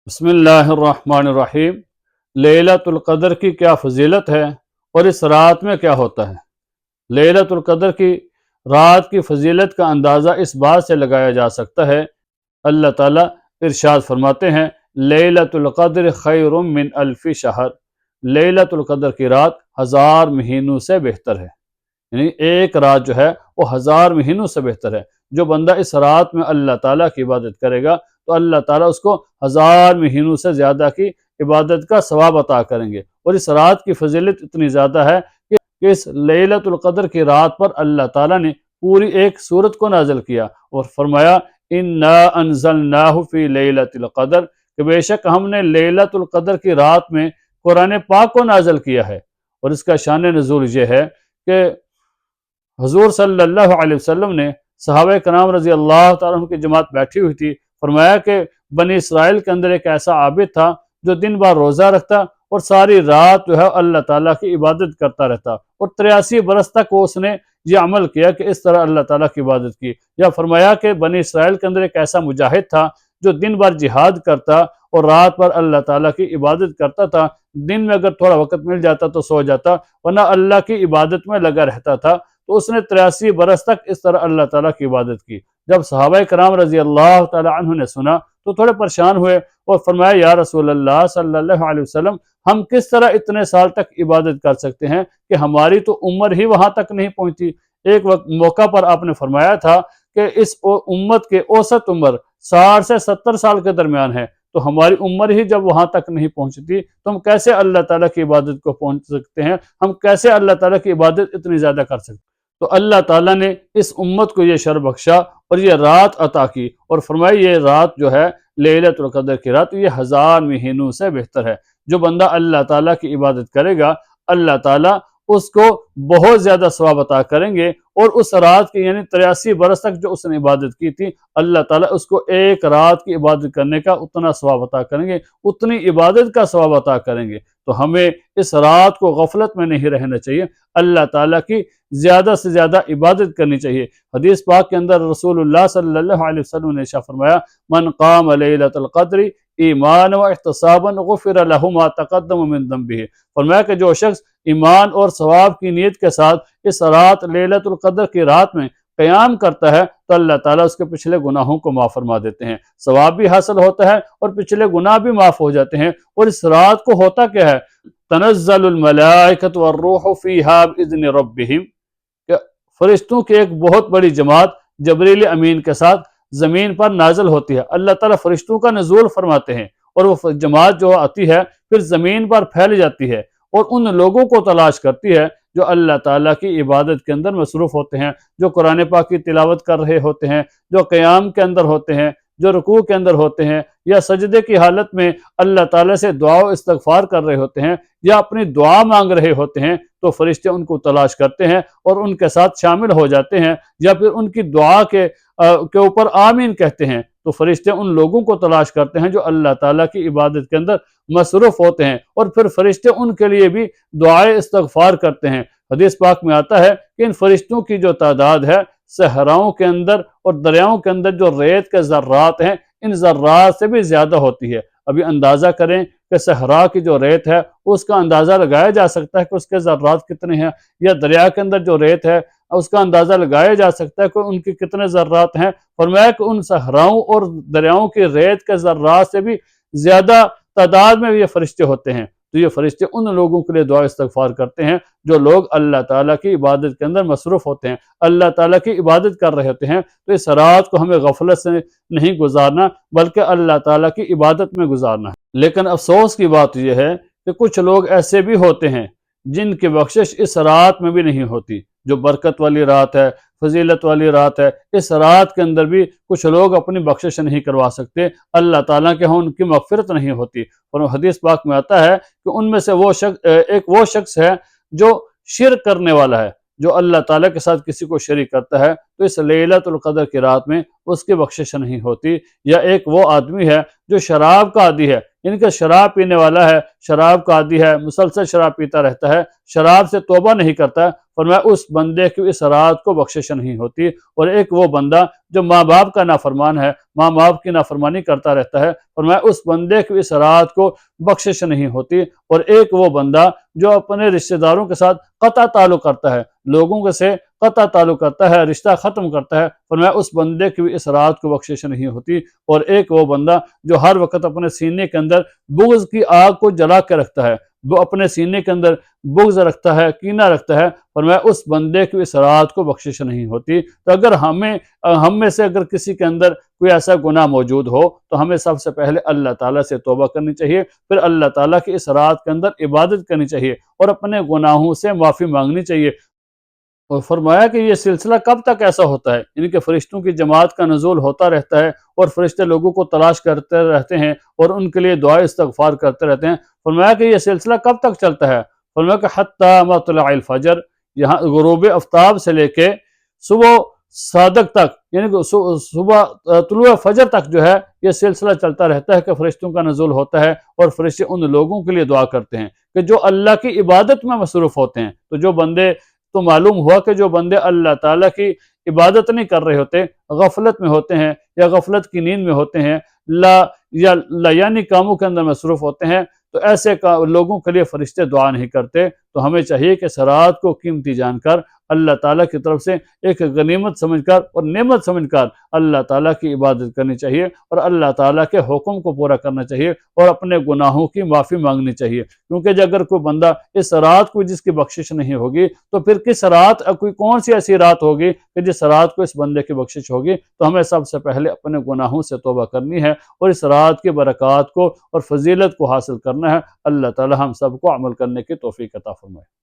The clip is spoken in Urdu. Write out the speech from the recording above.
بسم اللہ الرحمن الرحیم۔ لیلۃ القدر کی کیا فضیلت ہے اور اس رات میں کیا ہوتا ہے؟ لیلۃ القدر کی رات کی فضیلت کا اندازہ اس بات سے لگایا جا سکتا ہے، اللہ تعالیٰ ارشاد فرماتے ہیں لیلۃ القدر خیر من الف شہر، لیلۃ القدر کی رات 1000 مہینوں سے بہتر ہے۔ یعنی ایک رات جو ہے وہ 1000 مہینوں سے بہتر ہے۔ جو بندہ اس رات میں اللہ تعالیٰ کی عبادت کرے گا تو اللہ تعالیٰ اس کو 1000 مہینوں سے زیادہ کی عبادت کا ثواب عطا کریں گے۔ اور اس رات کی فضیلت اتنی زیادہ ہے کہ اس لیلۃ القدر کی رات پر اللہ تعالیٰ نے پوری ایک سورت کو نازل کیا اور فرمایا انا انزلناہ فی لیلۃ القدر، کہ بے شک ہم نے لیلۃ القدر کی رات میں قرآن پاک کو نازل کیا ہے۔ اور اس کا شان نزول یہ ہے کہ حضور صلی اللہ علیہ وسلم نے صحابہ کرام رضی اللہ تعالیٰ عنہ کی جماعت بیٹھی ہوئی تھی، فرمایا کہ بنی اسرائیل کے اندر ایک ایسا عابد تھا جو دن بھر روزہ رکھتا اور ساری رات جو ہے اللہ تعالیٰ کی عبادت کرتا رہتا، اور 83 برس تک اس نے یہ عمل کیا کہ اس طرح اللہ تعالیٰ کی عبادت کی۔ یا فرمایا کہ بنی اسرائیل کے اندر ایک ایسا مجاہد تھا جو دن بھر جہاد کرتا اور رات پر اللہ تعالیٰ کی عبادت کرتا تھا، دن میں اگر تھوڑا وقت مل جاتا تو سو جاتا، ورنہ اللہ کی عبادت میں لگا رہتا تھا۔ تو اس نے 83 برس تک اس طرح اللہ تعالیٰ کی عبادت کی۔ جب صحابہ کرام رضی اللہ تعالیٰ عنہ نے سنا تو تھوڑے پریشان ہوئے اور فرمایا یا رسول اللہ صلی اللہ علیہ وسلم، ہم کس طرح اتنے سال تک عبادت کر سکتے ہیں کہ ہماری تو عمر ہی وہاں تک نہیں پہنچتی۔ ایک وقت موقع پر آپ نے فرمایا تھا کہ اس امت کے اوسط عمر 60 سے 70 سال کے درمیان ہے، تو ہماری عمر ہی جب وہاں تک نہیں پہنچتی تو ہم کیسے اللہ تعالیٰ کی عبادت کو پہنچ سکتے ہیں، ہم کیسے اللہ تعالیٰ کی عبادت اتنی زیادہ کر سکتے ہیں؟ تو اللہ تعالیٰ نے اس امت کو یہ شرف بخشا اور یہ رات عطا کی اور فرمایا یہ رات جو ہے لیلۃ القدر کی رات، یہ 1000 مہینوں سے بہتر ہے۔ جو بندہ اللہ تعالیٰ کی عبادت کرے گا اللہ تعالیٰ اس کو بہت زیادہ ثواب عطا کریں گے، اور اس رات کی یعنی 83 برس تک جو اس نے عبادت کی تھی اللہ تعالیٰ اس کو ایک رات کی عبادت کرنے کا اتنا ثواب عطا کریں گے، اتنی عبادت کا ثواب عطا کریں گے۔ تو ہمیں اس رات کو غفلت میں نہیں رہنا چاہیے، اللہ تعالیٰ کی زیادہ سے زیادہ عبادت کرنی چاہیے۔ حدیث پاک کے اندر رسول اللہ صلی اللہ علیہ وسلم نے ارشاد فرمایا من قام لیلۃ القدر ایمانا واحتسابا غفر له ما تقدم من ذنبه، فرمایا کہ جو شخص ایمان اور ثواب کی نیت کے ساتھ اس رات لیلۃ القدر کی رات میں قیام کرتا ہے تو اللہ تعالیٰ اس کے پچھلے گناہوں کو معاف فرما دیتے ہیں، ثواب بھی حاصل ہوتا ہے اور پچھلے گناہ بھی معاف ہو جاتے ہیں۔ اور اس رات کو ہوتا کیا ہے؟ تنزل الملائکۃ والروح فیہا باذن ربہم، کہ فرشتوں کی ایک بہت بڑی جماعت جبریل امین کے ساتھ زمین پر نازل ہوتی ہے۔ اللہ تعالیٰ فرشتوں کا نزول فرماتے ہیں اور وہ جماعت جو آتی ہے پھر زمین پر پھیل جاتی ہے اور ان لوگوں کو تلاش کرتی ہے جو اللہ تعالیٰ کی عبادت کے اندر مصروف ہوتے ہیں، جو قرآن پاک کی تلاوت کر رہے ہوتے ہیں، جو قیام کے اندر ہوتے ہیں، جو رکوع کے اندر ہوتے ہیں، یا سجدے کی حالت میں اللہ تعالیٰ سے دعا و استغفار کر رہے ہوتے ہیں یا اپنی دعا مانگ رہے ہوتے ہیں، تو فرشتے ان کو تلاش کرتے ہیں اور ان کے ساتھ شامل ہو جاتے ہیں، یا پھر ان کی دعا کے اوپر آمین کہتے ہیں۔ تو فرشتے ان لوگوں کو تلاش کرتے ہیں جو اللہ تعالیٰ کی عبادت کے اندر مصروف ہوتے ہیں، اور پھر فرشتے ان کے لیے بھی دعائے استغفار کرتے ہیں۔ حدیث پاک میں آتا ہے کہ ان فرشتوں کی جو تعداد ہے صحراؤں کے اندر اور دریاؤں کے اندر جو ریت کے ذرات ہیں ان ذرات سے بھی زیادہ ہوتی ہے۔ ابھی اندازہ کریں کہ صحرا کی جو ریت ہے اس کا اندازہ لگایا جا سکتا ہے کہ اس کے ذرات کتنے ہیں، یا دریا کے اندر جو ریت ہے اس کا اندازہ لگایا جا سکتا ہے کہ ان کی کتنے ذرات ہیں۔ فرمایا کہ ان صحراؤں اور دریاؤں کی ریت کے ذرات سے بھی زیادہ تعداد میں یہ فرشتے ہوتے ہیں۔ تو یہ فرشتے ان لوگوں کے لیے دعا استغفار کرتے ہیں جو لوگ اللہ تعالیٰ کی عبادت کے اندر مصروف ہوتے ہیں، اللہ تعالیٰ کی عبادت کر رہے ہوتے ہیں۔ تو اس رات کو ہمیں غفلت سے نہیں گزارنا بلکہ اللہ تعالیٰ کی عبادت میں گزارنا ہے۔ لیکن افسوس کی بات یہ ہے کہ کچھ لوگ ایسے بھی ہوتے ہیں جن کی بخشش اس رات میں بھی نہیں ہوتی۔ جو برکت والی رات ہے، فضیلت والی رات ہے، اس رات کے اندر بھی کچھ لوگ اپنی بخشش نہیں کروا سکتے، اللہ تعالیٰ کے ہاں ان کی مغفرت نہیں ہوتی۔ اور حدیث پاک میں آتا ہے کہ ان میں سے وہ شخص ہے جو شرک کرنے والا ہے، جو اللہ تعالیٰ کے ساتھ کسی کو شریک کرتا ہے، تو اس لیلۃ القدر کی رات میں اس کی بخشش نہیں ہوتی۔ یا ایک وہ آدمی ہے جو شراب کا عادی ہے، ان کا شراب پینے والا ہے، شراب کا عادی ہے، مسلسل شراب پیتا رہتا ہے، شراب سے توبہ نہیں کرتا، فرمایا اس بندے کی اس رات کو بخشش نہیں ہوتی۔ اور ایک وہ بندہ جو ماں باپ کا نافرمان ہے، ماں باپ کی نافرمانی کرتا رہتا ہے، فرمایا اس بندے کی اس رات کو بخشش نہیں ہوتی۔ اور ایک وہ بندہ جو اپنے رشتہ داروں کے ساتھ قطع تعلق کرتا ہے، لوگوں کے سے قطع تعلق کرتا ہے، رشتہ ختم کرتا ہے، فرمایا اس بندے کی بھی اس رات کو بخشش نہیں ہوتی۔ اور ایک وہ بندہ جو ہر وقت اپنے سینے کے اندر بغض کی آگ کو جلا کے رکھتا ہے، وہ اپنے سینے کے اندر بغض رکھتا ہے، کینہ رکھتا ہے، فرمایا اس بندے کی اس رات کو بخشش نہیں ہوتی۔ تو اگر ہم میں سے اگر کسی کے اندر کوئی ایسا گناہ موجود ہو تو ہمیں سب سے پہلے اللہ تعالیٰ سے توبہ کرنی چاہیے، پھر اللہ تعالیٰ کی اس رات کے اندر عبادت کرنی چاہیے اور اپنے گناہوں سے معافی مانگنی چاہیے۔ اور فرمایا کہ یہ سلسلہ کب تک ایسا ہوتا ہے، یعنی کہ فرشتوں کی جماعت کا نزول ہوتا رہتا ہے اور فرشتے لوگوں کو تلاش کرتے رہتے ہیں اور ان کے لیے دعا استغفار کرتے رہتے ہیں۔ فرمایا کہ یہ سلسلہ کب تک چلتا ہے، فرمایا کہ حتی مطلع الفجر، یہاں غروب آفتاب سے لے کے صبح صادق تک، یعنی کہ صبح طلوع فجر تک جو ہے یہ سلسلہ چلتا رہتا ہے کہ فرشتوں کا نزول ہوتا ہے اور فرشتے ان لوگوں کے لیے دعا کرتے ہیں کہ جو اللہ کی عبادت میں مصروف ہوتے ہیں۔ تو جو بندے، تو معلوم ہوا کہ جو بندے اللہ تعالیٰ کی عبادت نہیں کر رہے ہوتے، غفلت میں ہوتے ہیں یا غفلت کی نیند میں ہوتے ہیں، یعنی کاموں کے اندر مصروف ہوتے ہیں، تو ایسے لوگوں کے لیے فرشتے دعا نہیں کرتے۔ تو ہمیں چاہیے کہ اس رات کو قیمتی جان کر اللہ تعالیٰ کی طرف سے ایک غنیمت سمجھ کر اور نعمت سمجھ کر اللہ تعالیٰ کی عبادت کرنی چاہیے اور اللہ تعالیٰ کے حکم کو پورا کرنا چاہیے اور اپنے گناہوں کی معافی مانگنی چاہیے۔ کیونکہ اگر کوئی بندہ اس رات کو جس کی بخشش نہیں ہوگی تو پھر کس رات، کوئی کون سی ایسی رات ہوگی کہ جس رات کو اس بندے کی بخشش ہوگی؟ تو ہمیں سب سے پہلے اپنے گناہوں سے توبہ کرنی ہے اور اس رات کی برکات کو اور فضیلت کو حاصل کرنا ہے۔ اللہ تعالی ہم سب کو عمل کرنے کی توفیق عطا فرمائے۔